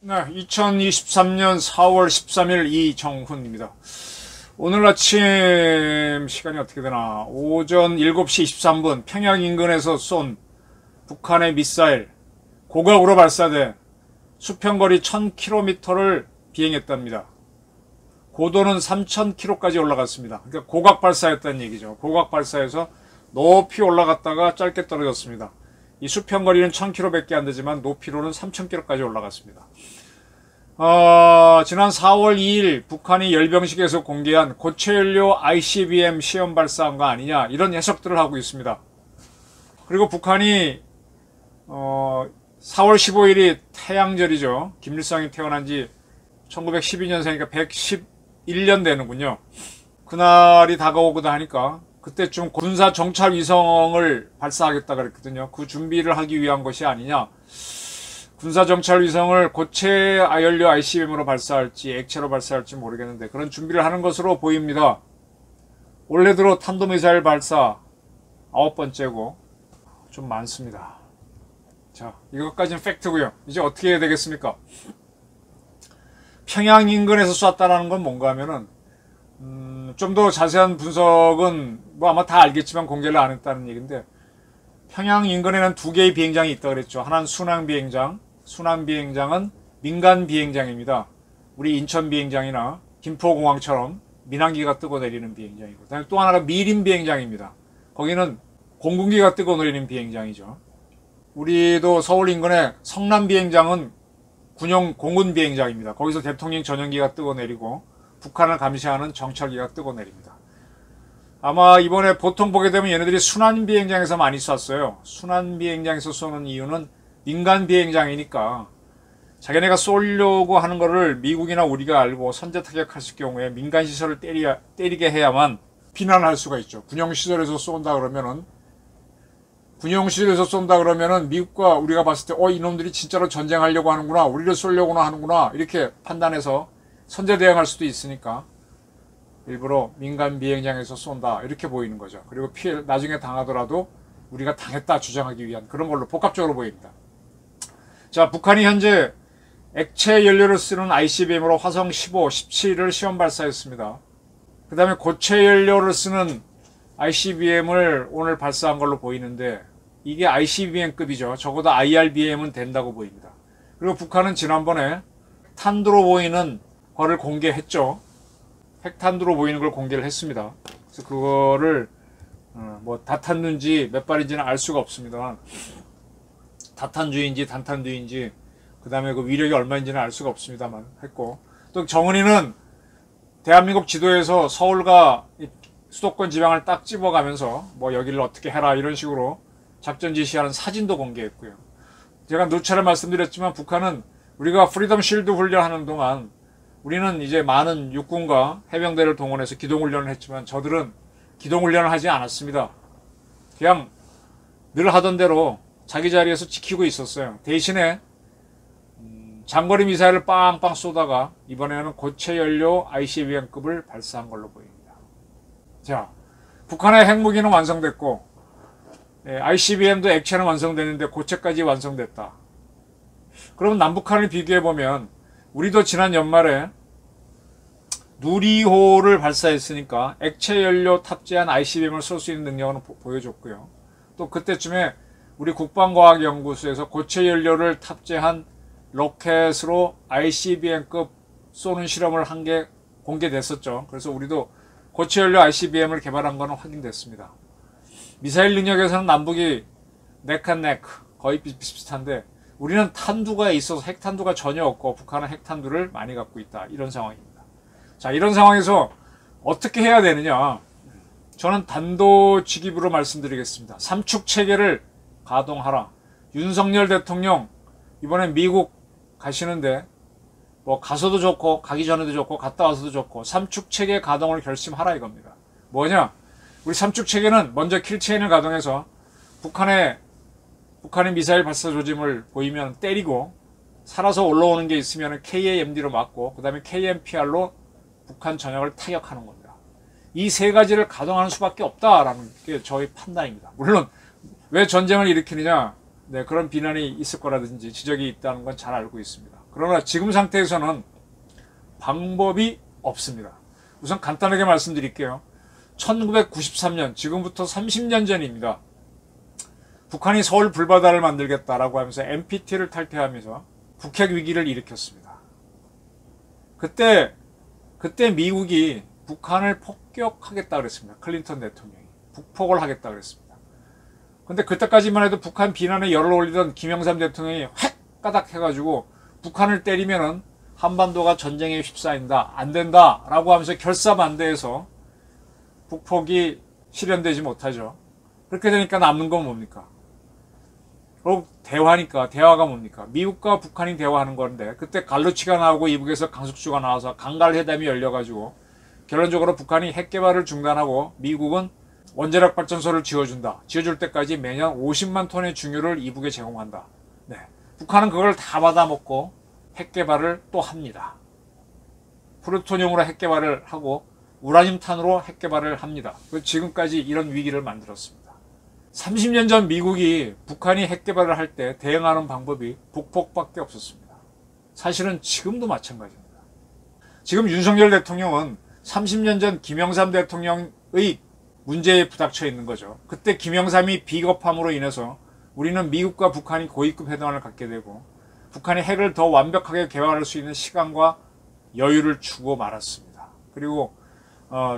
네, 2023년 4월 13일 이정훈입니다. 오늘 아침 시간이 어떻게 되나, 오전 7시 23분 평양 인근에서 쏜 북한의 미사일, 고각으로 발사돼 수평거리 1000km를 비행했답니다. 고도는 3000km까지 올라갔습니다. 그러니까 고각 발사했다는 얘기죠. 고각 발사해서 높이 올라갔다가 짧게 떨어졌습니다. 이 수평거리는 1000km밖에 안 되지만 높이로는 3000km까지 올라갔습니다. 지난 4월 2일 북한이 열병식에서 공개한 고체연료 ICBM 시험 발사한 거 아니냐, 이런 해석들을 하고 있습니다. 그리고 북한이 4월 15일이 태양절이죠. 김일성이 태어난 지 1912년생이니까 111년 되는군요. 그날이 다가오고다 하니까 그때쯤 군사 정찰 위성을 발사하겠다 그랬거든요. 그 준비를 하기 위한 것이 아니냐. 군사 정찰 위성을 고체 연료 ICBM으로 발사할지 액체로 발사할지 모르겠는데 그런 준비를 하는 것으로 보입니다. 올해 들어 탄도미사일 발사 9번째고 좀 많습니다. 자, 이것까지는 팩트고요. 이제 어떻게 해야 되겠습니까? 평양 인근에서 쐈다라는 건 뭔가 하면은 좀 더 자세한 분석은 뭐 아마 다 알겠지만 공개를 안 했다는 얘기인데, 평양 인근에는 두 개의 비행장이 있다고 그랬죠. 하나는 순항 비행장, 순항 비행장은 민간 비행장입니다. 우리 인천 비행장이나 김포공항처럼 민항기가 뜨고 내리는 비행장이고, 그다음에 또 하나가 미림 비행장입니다. 거기는 공군기가 뜨고 내리는 비행장이죠. 우리도 서울 인근에 성남 비행장은 군용 공군 비행장입니다. 거기서 대통령 전용기가 뜨고 내리고 북한을 감시하는 정찰기가 뜨고 내립니다. 아마 이번에 보통 보게 되면 얘네들이 순환 비행장에서 많이 쐈어요. 순환 비행장에서 쏘는 이유는 민간 비행장이니까 자기네가 쏘려고 하는 거를 미국이나 우리가 알고 선제 타격했을 경우에 민간 시설을 때리게 해야만 비난할 수가 있죠. 군용시설에서 쏜다 그러면은 미국과 우리가 봤을 때 이놈들이 진짜로 전쟁하려고 하는구나, 우리를 쏘려고 하는구나, 이렇게 판단해서 선제 대응할 수도 있으니까 일부러 민간 비행장에서 쏜다, 이렇게 보이는 거죠. 그리고 피해 나중에 당하더라도 우리가 당했다 주장하기 위한 그런 걸로 복합적으로 보입니다. 자, 북한이 현재 액체 연료를 쓰는 ICBM으로 화성 15, 17을 시험 발사했습니다. 그 다음에 고체 연료를 쓰는 ICBM을 오늘 발사한 걸로 보이는데, 이게 ICBM급이죠. 적어도 IRBM은 된다고 보입니다. 그리고 북한은 지난번에 탄두로 보이는 거를 공개했죠. 핵탄두로 보이는 걸 공개를 했습니다. 그래서 그거를 뭐 다탄두인지 몇 발인지는 알 수가 없습니다만, 다탄두인지 단탄두인지 그 다음에 그 위력이 얼마인지는 알 수가 없습니다만 했고, 또 정은이는 대한민국 지도에서 서울과 수도권 지방을 딱 집어가면서 뭐 여기를 어떻게 해라 이런 식으로 작전 지시하는 사진도 공개했고요. 제가 누차례 말씀드렸지만 북한은 우리가 프리덤 실드 훈련하는 동안 우리는 이제 많은 육군과 해병대를 동원해서 기동훈련을 했지만 저들은 기동훈련을 하지 않았습니다. 그냥 늘 하던 대로 자기 자리에서 지키고 있었어요. 대신에 장거리 미사일을 빵빵 쏘다가 이번에는 고체 연료 ICBM급을 발사한 걸로 보입니다. 자, 북한의 핵무기는 완성됐고 ICBM도 액체는 완성됐는데 고체까지 완성됐다. 그럼 남북한을 비교해보면 우리도 지난 연말에 누리호를 발사했으니까 액체 연료 탑재한 ICBM을 쏠 수 있는 능력은 보여줬고요. 또 그때쯤에 우리 국방과학연구소에서 고체 연료를 탑재한 로켓으로 ICBM급 쏘는 실험을 한 게 공개됐었죠. 그래서 우리도 고체 연료 ICBM을 개발한 거는 확인됐습니다. 미사일 능력에서는 남북이 넥앤넥 거의 비슷비슷한데 우리는 탄두가 있어서 핵탄두가 전혀 없고 북한은 핵탄두를 많이 갖고 있다, 이런 상황입니다. 자, 이런 상황에서 어떻게 해야 되느냐, 저는 단도직입으로 말씀드리겠습니다. 삼축 체계를 가동하라. 윤석열 대통령 이번에 미국 가시는데 뭐 가서도 좋고 가기 전에도 좋고 갔다 와서도 좋고 삼축 체계 가동을 결심하라 이겁니다. 뭐냐, 우리 삼축 체계는 먼저 킬체인을 가동해서 북한의 미사일 발사 조짐을 보이면 때리고, 살아서 올라오는 게 있으면 KAMD로 막고, 그 다음에 KMPR로 북한 전역을 타격하는 겁니다. 이 세 가지를 가동하는 수밖에 없다라는 게 저희 판단입니다. 물론 왜 전쟁을 일으키느냐, 네, 그런 비난이 있을 거라든지 지적이 있다는 건 잘 알고 있습니다. 그러나 지금 상태에서는 방법이 없습니다. 우선 간단하게 말씀드릴게요. 1993년, 지금부터 30년 전입니다. 북한이 서울 불바다를 만들겠다라고 하면서 NPT를 탈퇴하면서 북핵 위기를 일으켰습니다. 그때 미국이 북한을 폭격하겠다 그랬습니다. 클린턴 대통령이 북폭을 하겠다 그랬습니다. 근데 그때까지만 해도 북한 비난에 열을 올리던 김영삼 대통령이 획 까닥 해가지고 북한을 때리면은 한반도가 전쟁에 휩싸인다, 안 된다 라고 하면서 결사반대해서 북폭이 실현되지 못하죠. 그렇게 되니까 남는 건 뭡니까? 대화니까. 대화가 뭡니까? 미국과 북한이 대화하는 건데 그때 갈루치가 나오고 이북에서 강숙주가 나와서 강갈회담이 열려가지고 결론적으로 북한이 핵 개발을 중단하고 미국은 원자력 발전소를 지어준다. 지어줄 때까지 매년 50만 톤의 중유를 이북에 제공한다. 네. 북한은 그걸 다 받아먹고 핵 개발을 또 합니다. 플루토늄으로 핵 개발을 하고 우라늄탄으로 핵 개발을 합니다. 지금까지 이런 위기를 만들었습니다. 30년 전 미국이 북한이 핵 개발을 할 때 대응하는 방법이 북폭밖에 없었습니다. 사실은 지금도 마찬가지입니다. 지금 윤석열 대통령은 30년 전 김영삼 대통령의 문제에 부닥쳐 있는 거죠. 그때 김영삼이 비겁함으로 인해서 우리는 미국과 북한이 고위급 회담을 갖게 되고 북한이 핵을 더 완벽하게 개발할 수 있는 시간과 여유를 주고 말았습니다. 그리고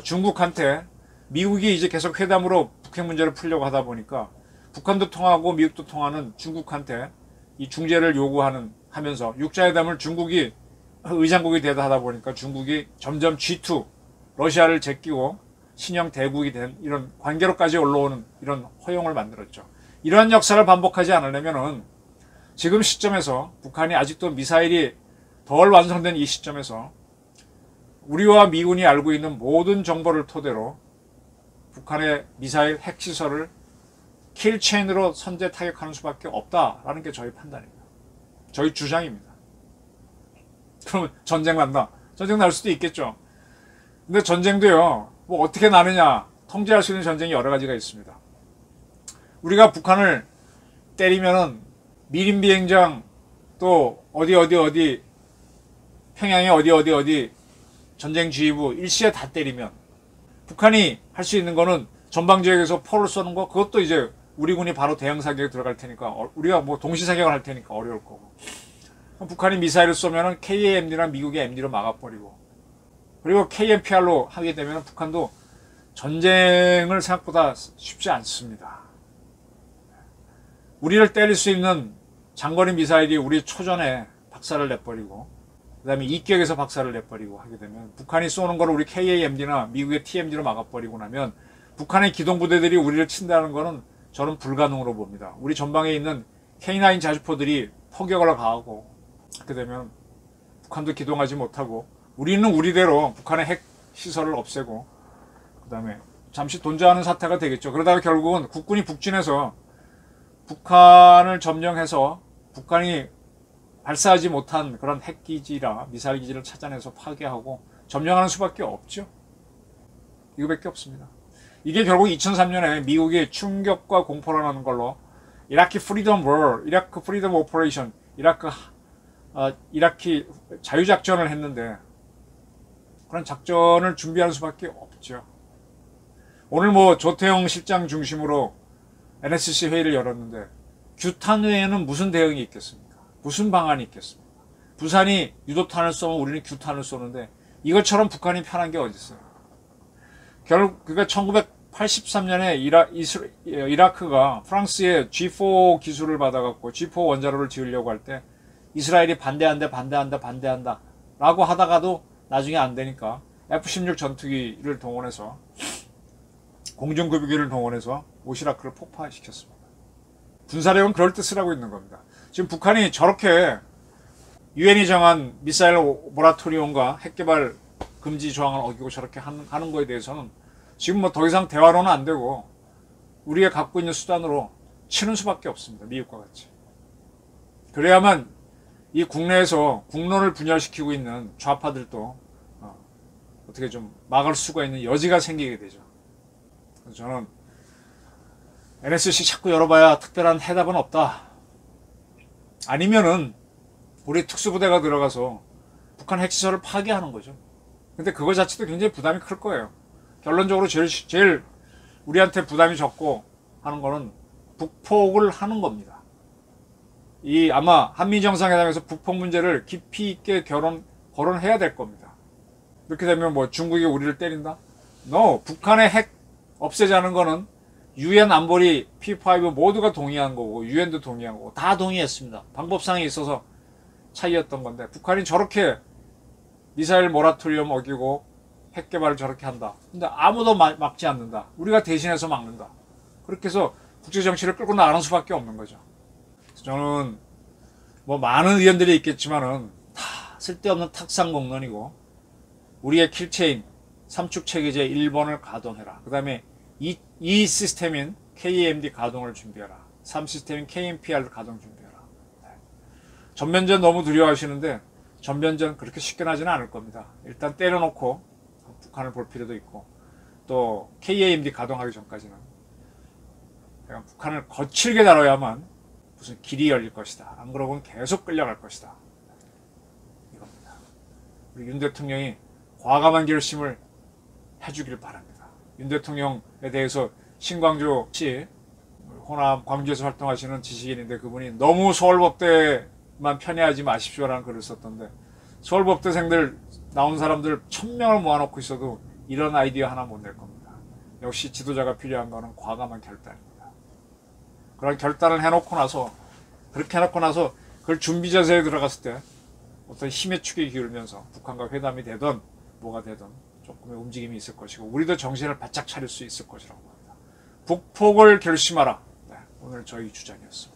중국한테 미국이 이제 계속 회담으로 북핵 문제를 풀려고 하다 보니까 북한도 통하고 미국도 통하는 중국한테 이 중재를 하면서 육자회담을 중국이 의장국이 되다 하다 보니까 중국이 점점 G2 러시아를 제끼고 신형 대국이 된 이런 관계로까지 올라오는 이런 허용을 만들었죠. 이러한 역사를 반복하지 않으려면은 지금 시점에서 북한이 아직도 미사일이 덜 완성된 이 시점에서 우리와 미군이 알고 있는 모든 정보를 토대로 북한의 미사일 핵시설을 킬체인으로 선제 타격하는 수밖에 없다라는 게 저희 판단입니다. 저희 주장입니다. 그러면 전쟁 난다. 전쟁 날 수도 있겠죠. 근데 전쟁도요, 뭐 어떻게 나느냐, 통제할 수 있는 전쟁이 여러 가지가 있습니다. 우리가 북한을 때리면은 미림 비행장 또 어디 평양에 어디 전쟁 지휘부 일시에 다 때리면 북한이 할 수 있는 거는 전방지역에서 포를 쏘는 거, 그것도 이제 우리 군이 바로 대형 사격에 들어갈 테니까 우리가 뭐 동시 사격을 할 테니까 어려울 거고, 북한이 미사일을 쏘면은 KAMD나 미국의 MD로 막아버리고, 그리고 KMPR로 하게 되면 북한도 전쟁을 생각보다 쉽지 않습니다. 우리를 때릴 수 있는 장거리 미사일이 우리 초전에 박살을 내버리고 그 다음에 이격에서 박살을 내버리고 하게 되면 북한이 쏘는 걸 우리 KAMD나 미국의 TMD로 막아버리고 나면 북한의 기동부대들이 우리를 친다는 거는 저는 불가능으로 봅니다. 우리 전방에 있는 K9 자주포들이 포격을 가하고 그렇게 되면 북한도 기동하지 못하고 우리는 우리대로 북한의 핵 시설을 없애고 그 다음에 잠시 돈주하는 사태가 되겠죠. 그러다가 결국은 국군이 북진해서 북한을 점령해서 북한이 발사하지 못한 그런 핵기지라 미사일 기지를 찾아내서 파괴하고 점령하는 수밖에 없죠. 이거밖에 없습니다. 이게 결국 2003년에 미국이 충격과 공포를 하는 걸로 이라크 프리덤 월, 이라크 프리덤 오퍼레이션, 이라크 자유작전을 했는데 그런 작전을 준비하는 수밖에 없죠. 오늘 뭐 조태영 실장 중심으로 NSC 회의를 열었는데 규탄 외에는 무슨 대응이 있겠습니까? 무슨 방안이 있겠습니까? 부산이 유도탄을 쏘면 우리는 규탄을 쏘는데 이것처럼 북한이 편한 게 어디 있어요? 결국 그러니까 1983년에 이라크가 프랑스의 G4 기술을 받아갖고 G4 원자로를 지으려고 할 때 이스라엘이 반대한다 라고 하다가도 나중에 안 되니까 F-16 전투기를 동원해서 공중급유기를 동원해서 오시라크를 폭파시켰습니다. 군사력은 그럴 때 쓰라고 있는 겁니다. 지금 북한이 저렇게 유엔이 정한 미사일 모라토리움과 핵개발 금지 조항을 어기고 저렇게 하는 거에 대해서는 지금 뭐 더 이상 대화로는 안 되고 우리가 갖고 있는 수단으로 치는 수밖에 없습니다. 미국과 같이. 그래야만 이 국내에서 국론을 분열시키고 있는 좌파들도 어떻게 좀 막을 수가 있는 여지가 생기게 되죠. 그래서 저는 NSC 자꾸 열어봐야 특별한 해답은 없다. 아니면은 우리 특수부대가 들어가서 북한 핵시설을 파괴하는 거죠. 근데 그거 자체도 굉장히 부담이 클 거예요. 결론적으로 제일 우리한테 부담이 적고 하는 거는 북폭을 하는 겁니다. 아마 한미정상회담에서 북폭 문제를 깊이 있게 거론해야 될 겁니다. 이렇게 되면 뭐 중국이 우리를 때린다? No. 북한의 핵 없애자는 거는 UN 안보리 P5 모두가 동의한 거고 UN도 동의한 거고 다 동의했습니다. 방법상에 있어서 차이였던 건데 북한이 저렇게 미사일 모라토리엄 어기고 핵 개발을 저렇게 한다. 근데 아무도 막지 않는다. 우리가 대신해서 막는다. 그렇게 해서 국제정치를 끌고 나가는 수밖에 없는 거죠. 저는 뭐 많은 의견들이 있겠지만은 다 쓸데없는 탁상공론이고 우리의 킬체인 삼축 체계제 1번을 가동해라. 그 다음에 이 시스템인 KAMD 가동을 준비해라. 3 시스템인 KMPR 가동 준비해라. 네. 전면전 너무 두려워하시는데 전면전 그렇게 쉽게 나지는 않을 겁니다. 일단 때려놓고 북한을 볼 필요도 있고 또 KAMD 가동하기 전까지는 북한을 거칠게 다뤄야만 무슨 길이 열릴 것이다. 안 그러고는 계속 끌려갈 것이다. 이겁니다. 우리 윤 대통령이 과감한 결심을 해주길 바랍니다. 윤 대통령에 대해서 신광주 씨, 호남 광주에서 활동하시는 지식인인데 그분이 너무 서울법대만 편애하지 마십시오라는 글을 썼던데 서울법대생들 나온 사람들 1000명을 모아놓고 있어도 이런 아이디어 하나 못 낼 겁니다. 역시 지도자가 필요한 거는 과감한 결단입니다. 그런 결단을 해놓고 나서 그렇게 해놓고 나서 그걸 준비 자세에 들어갔을 때 어떤 힘의 축이 기울면서 북한과 회담이 되든 뭐가 되든 조금의 움직임이 있을 것이고 우리도 정신을 바짝 차릴 수 있을 것이라고 봅니다. 북폭을 결심하라. 네, 오늘 저희 주장이었습니다.